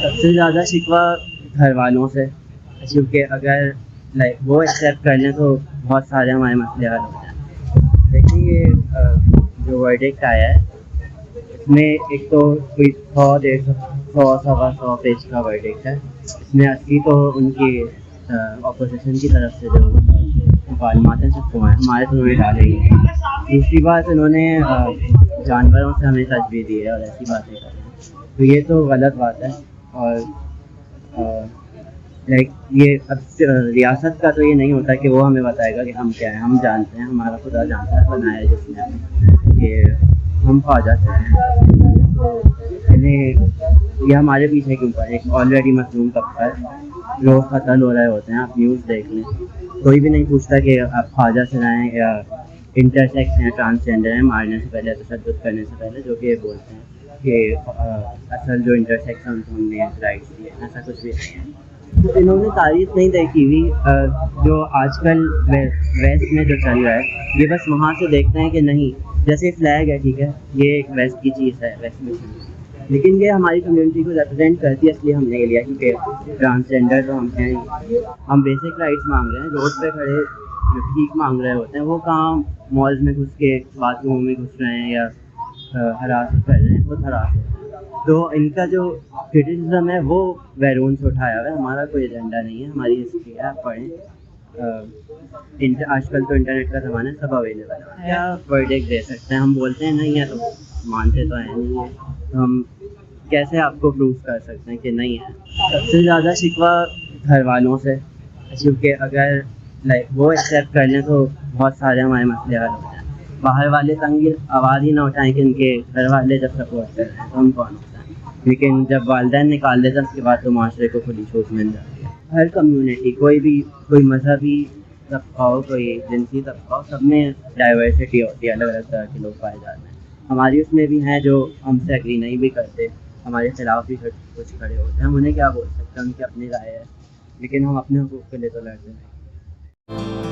سب سے زیادہ شکوہ گھر والوں سے، کیونکہ اگر وہ ایکسیپٹ کر لیں تو بہت سارے ہمارے مسئلے حل ہو جائیں. دیکھیے یہ جو ورڈکٹ آیا ہے اس میں ایک تو کوئی 100 پیج کا ورڈکٹ ہے. اس میں 80 تو ان کی اپوزیشن کی طرف سے جو مکالمات ہیں سب کو ہمارے تو انہوں نے ڈالے ہی ہیں. دوسری بات انہوں نے جانوروں سے ہمیں تجویز دی ہے اور ایسی باتیں کر رہے ہیں، تو یہ تو غلط بات ہے. اور یہ اب ریاست کا تو یہ نہیں ہوتا کہ وہ ہمیں بتائے گا کہ ہم کیا ہیں. ہم جانتے ہیں، ہمارا خدا جانتا ہے، بنایا ہے جس نے کہ ہم خواجہ سے ہیں. یہ ہمارے پیچھے کیوں پر ایک آلریڈی مظلوم طبقہ ہے، لوگ قتل ہو رہے ہوتے ہیں. آپ نیوز دیکھ لیں، کوئی بھی نہیں پوچھتا کہ آپ خواجہ سے رہیں یا انٹرسیکس ہیں، ٹرانسجینڈر ہیں. مارنے سے پہلے، تشدد کرنے سے پہلے جو کہ یہ بولتے ہیں کہ اصل جو انٹرسیکس ہیں ان کو ہم نے رائٹس دیے، ایسا کچھ بھی نہیں ہے. تو انہوں نے تاریخ نہیں دیکھی ہوئی. جو آج کل ویسٹ میں جو چل رہا ہے یہ بس وہاں سے دیکھتے ہیں کہ نہیں، جیسے فلیگ ہے، ٹھیک ہے، یہ ایک ویسٹ کی چیز ہے، ویسٹ میں لیکن یہ ہماری کمیونٹی کو ریپرزینٹ کرتی ہے، اس لیے ہم نے لیا. کیونکہ ٹرانسجینڈر تو ہم ہیں، ہم بیسک رائٹس مانگ رہے ہیں. روڈ پہ کھڑے بھیک مانگ رہے ہوتے ہیں، وہ کہاں مالز میں گھس کے باتھ روم میں گھس رہے ہیں یا ہراس کر رہے ہیں، خود ہراس. تو ان کا جو کرٹیسزم ہے وہ بیرون سے اٹھایا ہوا ہے. ہمارا کوئی ایجنڈا نہیں ہے، ہماری ہسٹری ہے، آپ پڑھیں. آج کل تو انٹرنیٹ کا زمانہ ہے، سب اویلیبل ہے. کیا ورڈکٹ دے سکتے ہیں؟ ہم بولتے ہیں نہیں ہے تو مانتے تو ہیں نہیں ہے، تو ہم کیسے آپ کو پروف کر سکتے ہیں کہ نہیں ہے؟ سب سے زیادہ شکوہ گھر والوں سے، کیونکہ اگر وہ ایکسیپٹ کر لیں تو بہت سارے ہمارے مسئلے حل ہو جائیں. باہر والے تنگ آواز ہی نہ اٹھائیں کہ ان کے گھر والے جب سپورٹ کر رہے ہیں تو ہم کون ہوتا ہے. لیکن جب والدین نکال دیتے ہیں اس کے بعد تو معاشرے کو کھلی چھوٹ مل جاتی ہے. ہر کمیونٹی، کوئی مذہبی طبقہ ہو، کوئی جنسی طبقہ ہو، سب میں ڈائیورسٹی ہوتی ہے، الگ الگ طرح کے لوگ پائے جاتے ہیں. ہماری اس میں بھی ہیں جو ہم سے ایگری نہیں بھی کرتے، ہمارے خلاف بھی کچھ کھڑے ہوتے ہیں. ہم انہیں کیا بول سکتے ہیں، ان کی اپنی رائے ہے، لیکن ہم اپنے حقوق کے لیے تو لڑتے ہیں.